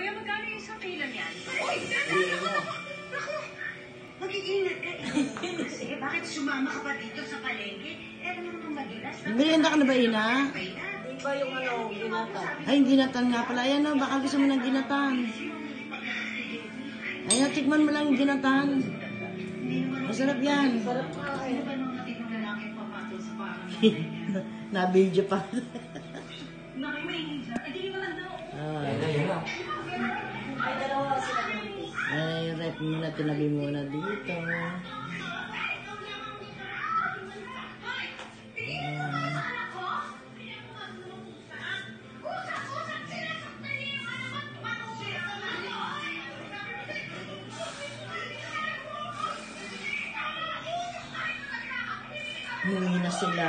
Kuya, magkano yung isang kilo niyan? Uy! Naku! Mag-iingat ka eh. Kasi bakit sumama ka pa dito sa palengke? Eh, alam mo naman madulas. Merienda ka na ba, Ina? Di ba yung ginatan? Ay, ginatan nga pala. Ayan o, baka gusto mo ng ginatan. Ayan, tikman mo lang yung ginatan. Masarap yan. Sarap nga eh. Ano ba nung natin ng lalaki papatol sa parang Na-video pa. nakimainin siya? Eh, di naman daw. Ay, dalawa sila. Ay, rep muna, tinabi muna dito. Humingi na sila.